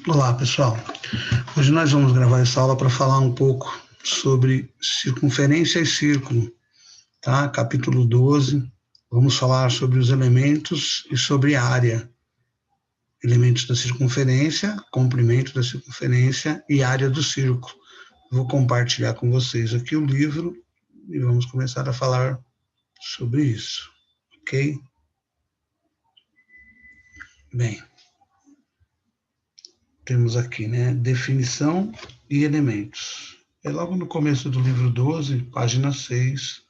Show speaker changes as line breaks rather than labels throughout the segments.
Olá, pessoal. Hoje nós vamos gravar essa aula para falar um pouco sobre circunferência e círculo, tá? Capítulo 12. Vamos falar sobre os elementos e sobre área. Elementos da circunferência, comprimento da circunferência e área do círculo. Vou compartilhar com vocês aqui o livro e vamos começar a falar sobre isso, ok? Bem, temos aqui, né, definição e elementos. É logo no começo do livro 12, página 6,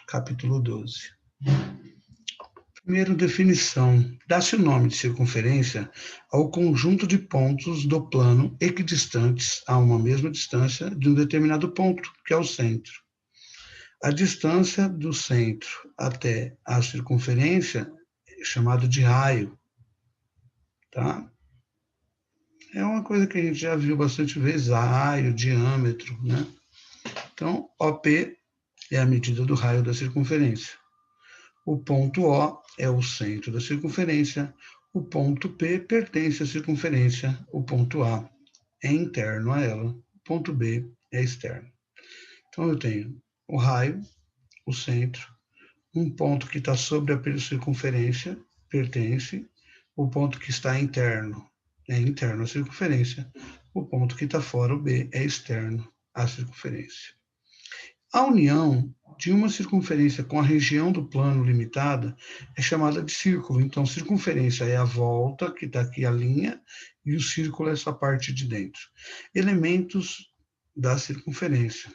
capítulo 12. Primeiro, definição. Dá-se o nome de circunferência ao conjunto de pontos do plano equidistantes a uma mesma distância de um determinado ponto, que é o centro. A distância do centro até a circunferência é chamada de raio, tá? É uma coisa que a gente já viu bastante vezes, raio, diâmetro, né? Então, OP é a medida do raio da circunferência. O ponto O é o centro da circunferência, o ponto P pertence à circunferência, o ponto A é interno a ela, o ponto B é externo. Então, eu tenho o raio, o centro, um ponto que está sobre a circunferência, pertence, o ponto que está interno é interno à circunferência, o ponto que está fora, o B, é externo à circunferência. A união de uma circunferência com a região do plano limitada é chamada de círculo. Então, circunferência é a volta, que está aqui a linha, e o círculo é essa parte de dentro. Elementos da circunferência.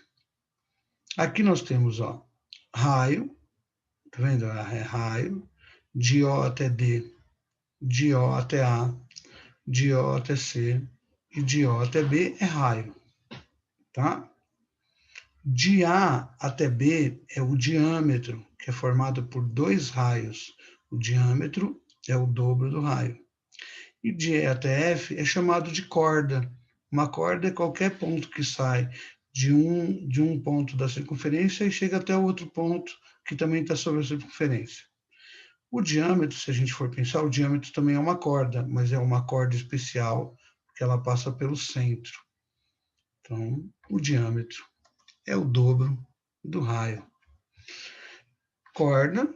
Aqui nós temos, ó, raio, tá vendo? É raio, de O até D, de O até A, de O até C e de O até B é raio, tá? De A até B é o diâmetro, que é formado por dois raios. O diâmetro é o dobro do raio. E de E até F é chamado de corda. Uma corda é qualquer ponto que sai de um ponto da circunferência e chega até o outro ponto que também está sobre a circunferência. O diâmetro, se a gente for pensar, o diâmetro também é uma corda, mas é uma corda especial, porque ela passa pelo centro. Então, o diâmetro é o dobro do raio. Corda,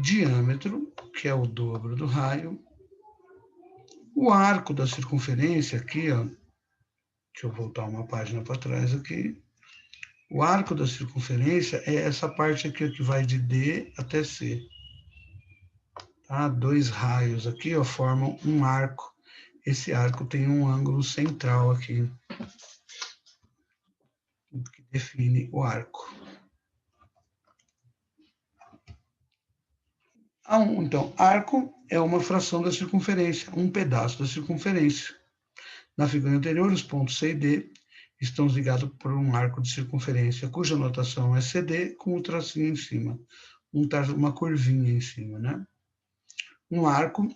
diâmetro, que é o dobro do raio. O arco da circunferência aqui, ó, deixa eu voltar uma página para trás aqui. O arco da circunferência é essa parte aqui que vai de D até C. Tá? Dois raios aqui, ó, formam um arco. Esse arco tem um ângulo central aqui, que define o arco. Então, arco é uma fração da circunferência, um pedaço da circunferência. Na figura anterior, os pontos C e D estão ligados por um arco de circunferência, cuja notação é CD, com o tracinho em cima, uma curvinha em cima, né? Um arco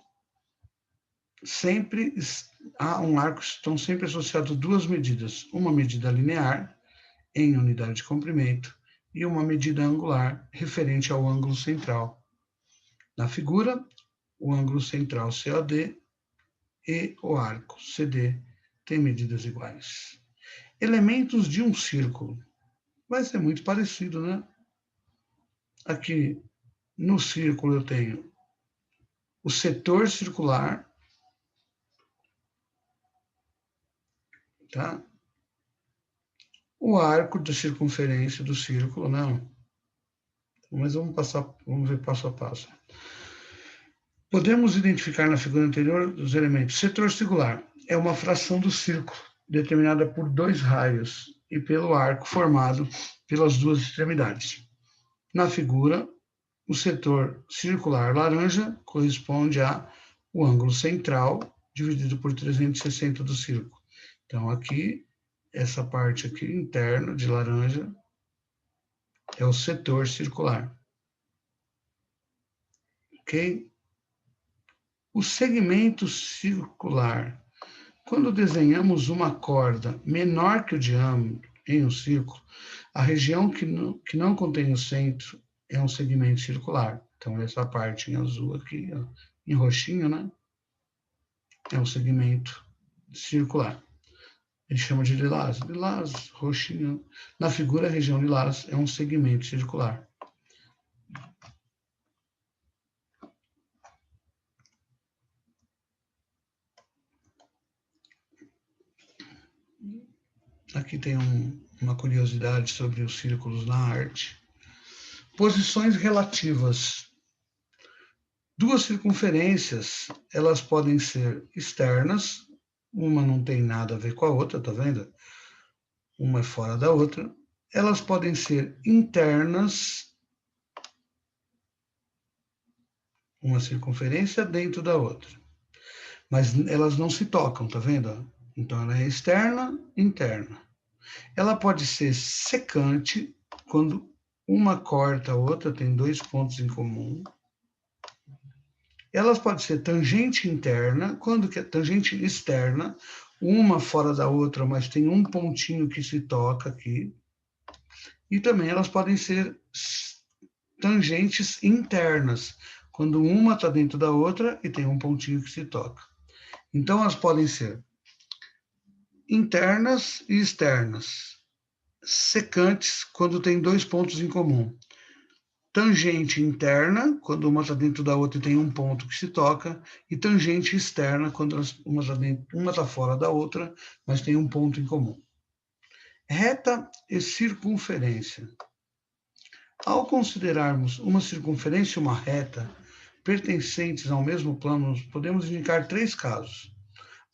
estão sempre associados duas medidas, uma medida linear, em unidade de comprimento, e uma medida angular, referente ao ângulo central. Na figura, o ângulo central COD e o arco CD têm medidas iguais. Elementos de um círculo. Vai ser muito parecido, né? Aqui no círculo eu tenho o setor circular, tá? O arco de circunferência do círculo, não. Mas vamos ver passo a passo. Podemos identificar na figura anterior os elementos. Setor circular é uma fração do círculo, determinada por dois raios e pelo arco formado pelas duas extremidades. Na figura, o setor circular laranja corresponde ao ângulo central dividido por 360 do círculo. Então, aqui, essa parte aqui interna de laranja é o setor circular. Ok? O segmento circular. Quando desenhamos uma corda menor que o diâmetro em um círculo, a região que não contém o centro é um segmento circular. Então, essa parte em azul aqui, ó, em roxinho, né? é um segmento circular. A gente chama de lilás. Lilás, roxinho. Na figura, a região lilás é um segmento circular. Aqui tem uma curiosidade sobre os círculos na arte. Posições relativas. Duas circunferências, elas podem ser externas, uma não tem nada a ver com a outra, tá vendo? Uma é fora da outra. Elas podem ser internas, uma circunferência dentro da outra. Mas elas não se tocam, tá vendo? Então, ela é externa, interna. Ela pode ser secante, quando uma corta a outra, tem dois pontos em comum. Elas podem ser tangente interna, quando que é tangente externa, uma fora da outra, mas tem um pontinho que se toca aqui. E também elas podem ser tangentes internas, quando uma está dentro da outra e tem um pontinho que se toca. Então, elas podem ser internas e externas, secantes, quando tem dois pontos em comum. Tangente interna, quando uma está dentro da outra e tem um ponto que se toca, e tangente externa, quando uma está fora da outra, mas tem um ponto em comum. Reta e circunferência. Ao considerarmos uma circunferência e uma reta pertencentes ao mesmo plano, podemos indicar três casos.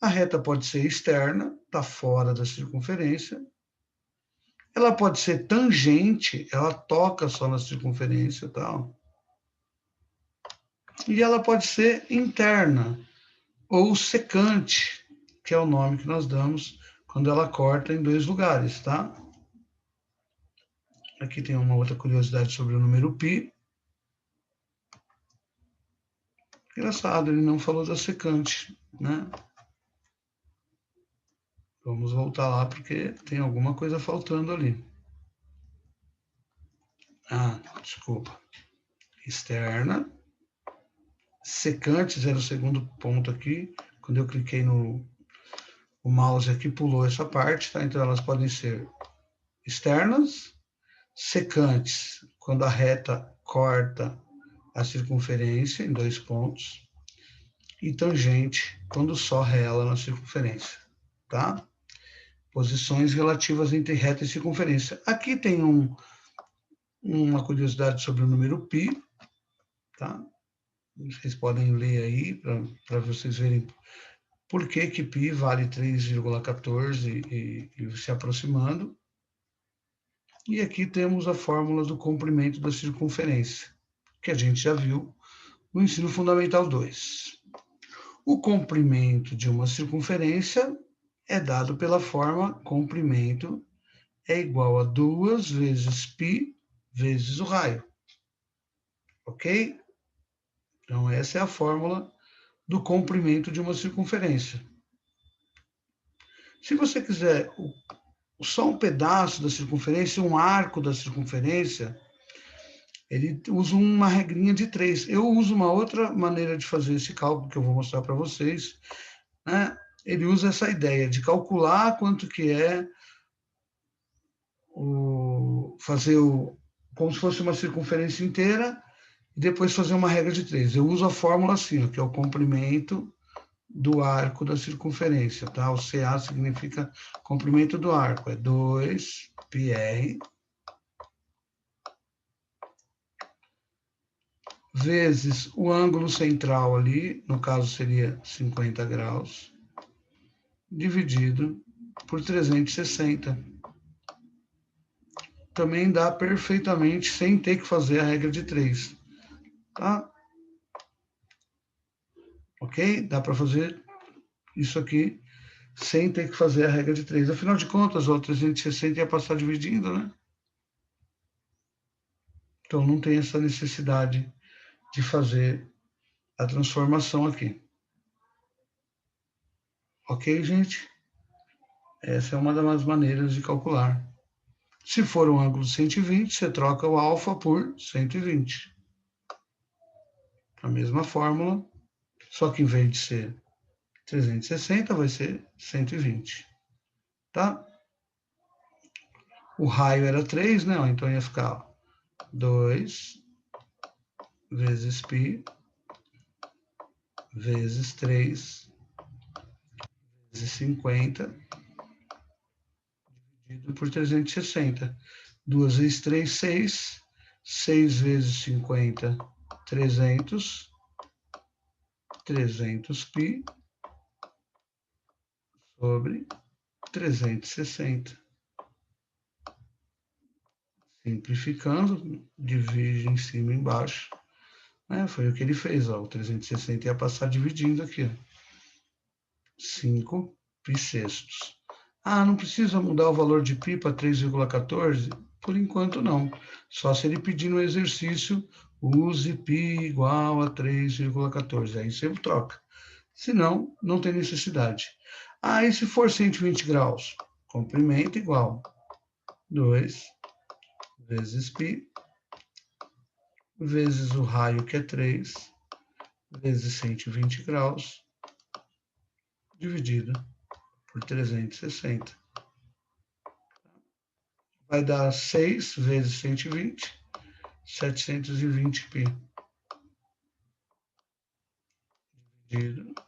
A reta pode ser externa, está fora da circunferência. Ela pode ser tangente, ela toca só na circunferência e tal. E ela pode ser interna, ou secante, que é o nome que nós damos quando ela corta em dois lugares, tá? Aqui tem uma outra curiosidade sobre o número π. Engraçado, ele não falou da secante, né? Vamos voltar lá, porque tem alguma coisa faltando ali. Ah, desculpa. Externa. Secantes era o segundo ponto aqui. Quando eu cliquei no mouse aqui, pulou essa parte, tá? Então, elas podem ser externas, secantes, quando a reta corta a circunferência em dois pontos, e tangente, quando só rela na circunferência, tá? Posições relativas entre reta e circunferência. Aqui tem uma curiosidade sobre o número π, tá? Vocês podem ler aí para vocês verem por que π vale 3,14 e se aproximando. E aqui temos a fórmula do comprimento da circunferência, que a gente já viu no ensino fundamental 2. O comprimento de uma circunferência é dado pela forma comprimento é igual a 2 vezes π vezes o raio. Ok? Então, essa é a fórmula do comprimento de uma circunferência. Se você quiser só um pedaço da circunferência, um arco da circunferência, ele usa uma regrinha de 3. Eu uso uma outra maneira de fazer esse cálculo, que eu vou mostrar para vocês, né? Ele usa essa ideia de calcular quanto que é fazer como se fosse uma circunferência inteira, e depois fazer uma regra de 3. Eu uso a fórmula assim, que é o comprimento do arco da circunferência, tá? O CA significa comprimento do arco, é 2πr vezes o ângulo central ali, no caso seria 50 graus, dividido por 360. Também dá perfeitamente sem ter que fazer a regra de 3, tá? Ok? Dá para fazer isso aqui sem ter que fazer a regra de 3. Afinal de contas, o 360 ia passar dividindo, né? Então, não tem essa necessidade de fazer a transformação aqui. Ok, gente? Essa é uma das maneiras de calcular. Se for um ângulo de 120, você troca o alfa por 120. A mesma fórmula, só que em vez de ser 360 vai ser 120, tá? O raio era 3, né? Então ia ficar 2 vezes π vezes 3 vezes 50 dividido por 360. 2 vezes 3, 6. 6 vezes 50, 300. 300π sobre 360. Simplificando, divide em cima e embaixo. Foi o que ele fez. Ó. O 360 ia passar dividindo aqui. 5 π sextos. Não precisa mudar o valor de π para 3,14? Por enquanto, não. Só se ele pedir no exercício, use π igual a 3,14. Aí você troca. Se não, não tem necessidade. E se for 120 graus? Comprimento igual 2 vezes π vezes o raio, que é 3, vezes 120 graus, dividido por 360. Vai dar 6 vezes 120, 720 π. Dividido por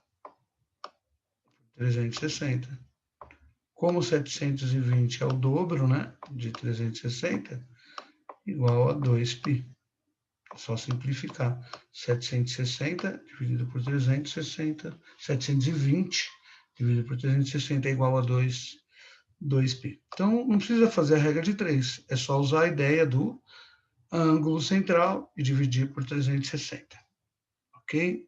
360. Como 720 é o dobro, né, de 360, igual a 2π. É só simplificar. 760 dividido por 360, 720 dividido por 360 é igual a 2π. Então, não precisa fazer a regra de 3, é só usar a ideia do ângulo central e dividir por 360, ok?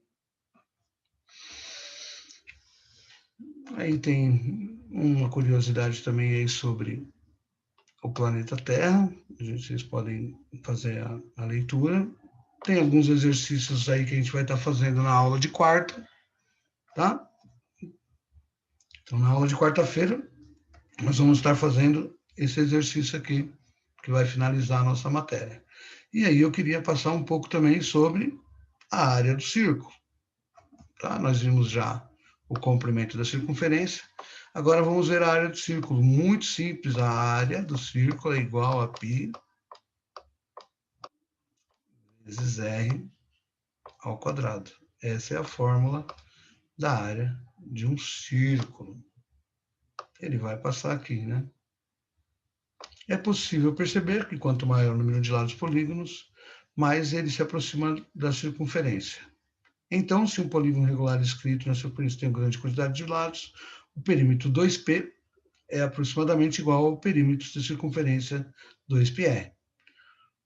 Aí tem uma curiosidade também aí sobre o planeta Terra, vocês podem fazer a leitura. Tem alguns exercícios aí que a gente vai estar fazendo na aula de quarta, tá? Então, na aula de quarta-feira, nós vamos estar fazendo esse exercício aqui, que vai finalizar a nossa matéria. E aí eu queria passar um pouco também sobre a área do círculo. Tá? Nós vimos já o comprimento da circunferência. Agora vamos ver a área do círculo. Muito simples, a área do círculo é igual a π vezes r ao quadrado. Essa é a fórmula da área de um círculo. Ele vai passar aqui, né? É possível perceber que quanto maior o número de lados polígonos, mais ele se aproxima da circunferência. Então, se um polígono regular escrito na circunferência tem uma grande quantidade de lados, o perímetro 2π é aproximadamente igual ao perímetro de circunferência 2πr.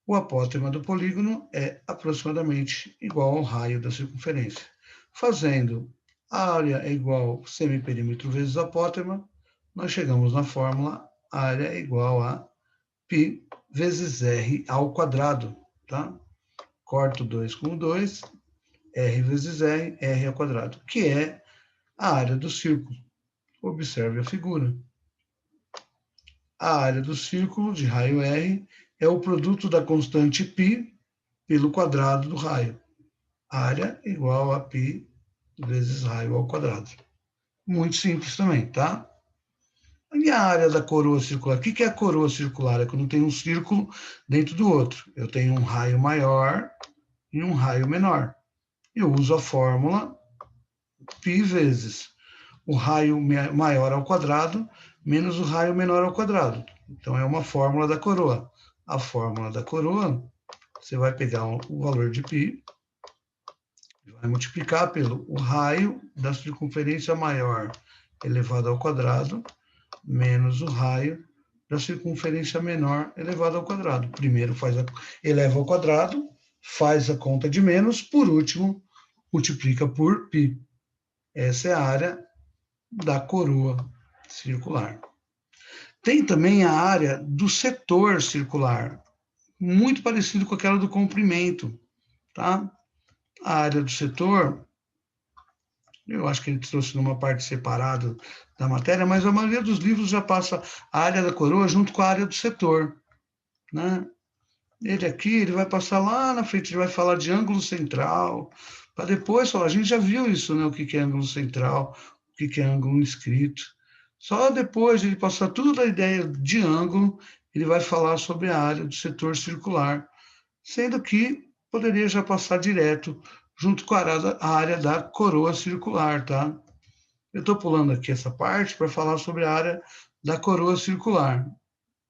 O apótema do polígono é aproximadamente igual ao raio da circunferência. Fazendo a área é igual ao semiperímetro vezes apótema, nós chegamos na fórmula área é igual a π vezes r ao quadrado, tá? Corto 2 com 2, r vezes r ao quadrado, que é a área do círculo. Observe a figura. A área do círculo de raio r é o produto da constante π pelo quadrado do raio. Área igual a π vezes raio ao quadrado. Muito simples também, tá? E a área da coroa circular? O que é a coroa circular? É quando tem um círculo dentro do outro. Eu tenho um raio maior e um raio menor. Eu uso a fórmula π vezes o raio maior ao quadrado menos o raio menor ao quadrado. Então, é uma fórmula da coroa. A fórmula da coroa, você vai pegar o valor de π, vai multiplicar pelo o raio da circunferência maior elevado ao quadrado, menos o raio da circunferência menor elevado ao quadrado. Primeiro eleva ao quadrado, faz a conta de menos, por último, multiplica por π. Essa é a área da coroa circular. Tem também a área do setor circular, muito parecido com aquela do comprimento, tá? A área do setor, eu acho que ele trouxe numa parte separada da matéria, mas a maioria dos livros já passa a área da coroa junto com a área do setor, né? Ele aqui, ele vai passar lá na frente, ele vai falar de ângulo central, Para depois falar, a gente já viu isso, né? O que é ângulo central, o que é ângulo inscrito. Só depois de ele passar tudo da ideia de ângulo, ele vai falar sobre a área do setor circular, sendo que poderia já passar direto junto com a área da coroa circular, tá? Eu estou pulando aqui essa parte para falar sobre a área da coroa circular.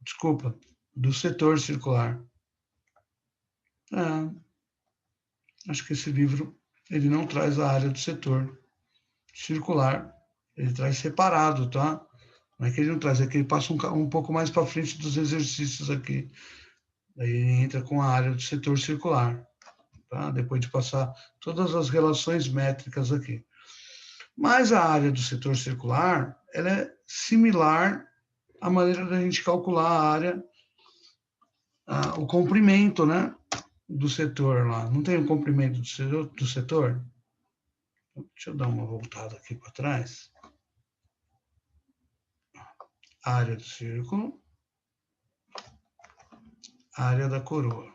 Desculpa, do setor circular. Acho que esse livro ele não traz a área do setor circular, ele traz separado, tá? Não é que ele não traz, é que ele passa um pouco mais para frente dos exercícios aqui. Daí ele entra com a área do setor circular, tá? Depois de passar todas as relações métricas aqui. Mas a área do setor circular, ela é similar à maneira da gente calcular a área, o comprimento, né, do setor lá. Não tem o comprimento do setor? Deixa eu dar uma voltada aqui para trás. Área do círculo, área da coroa.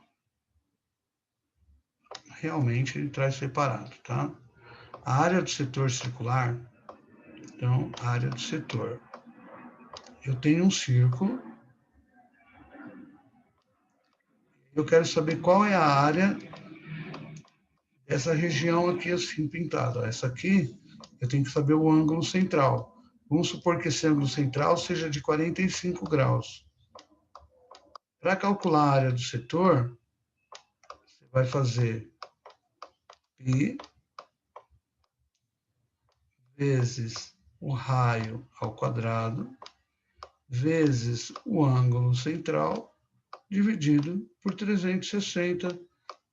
Realmente ele traz separado, tá? A área do setor circular, então, a área do setor. Eu tenho um círculo, eu quero saber qual é a área dessa região aqui assim pintada. Essa aqui, eu tenho que saber o ângulo central. Vamos supor que esse ângulo central seja de 45 graus. Para calcular a área do setor, você vai fazer π vezes o raio ao quadrado, vezes o ângulo central, dividido por 360,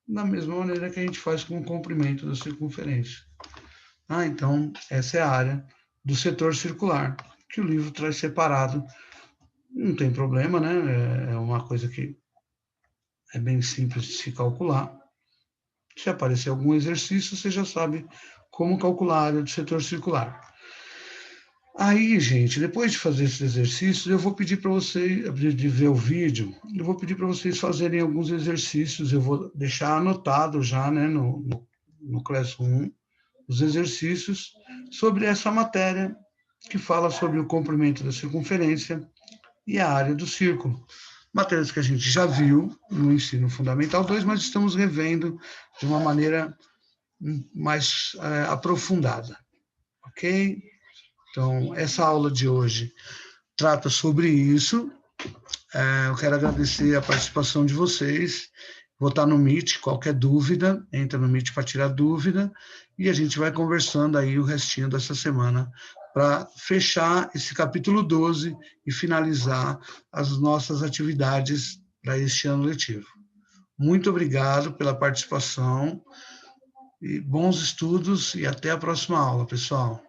da mesma maneira que a gente faz com o comprimento da circunferência. Então, essa é a área do setor circular, que o livro traz separado. Não tem problema, né? É uma coisa que é bem simples de se calcular. Se aparecer algum exercício, você já sabe como calcular a área do setor circular. Aí, gente, depois de fazer esses exercícios, eu vou pedir para vocês, de ver o vídeo, eu vou pedir para vocês fazerem alguns exercícios, eu vou deixar anotado já, né, no Classroom, os exercícios sobre essa matéria que fala sobre o comprimento da circunferência e a área do círculo. Matérias que a gente já viu no Ensino Fundamental 2, mas estamos revendo de uma maneira mais aprofundada, ok? Então, essa aula de hoje trata sobre isso. Eu quero agradecer a participação de vocês. Vou estar no Meet, qualquer dúvida, entra no Meet para tirar dúvida, e a gente vai conversando aí o restinho dessa semana para fechar esse capítulo 12 e finalizar as nossas atividades para este ano letivo. Muito obrigado pela participação, e bons estudos, e até a próxima aula, pessoal.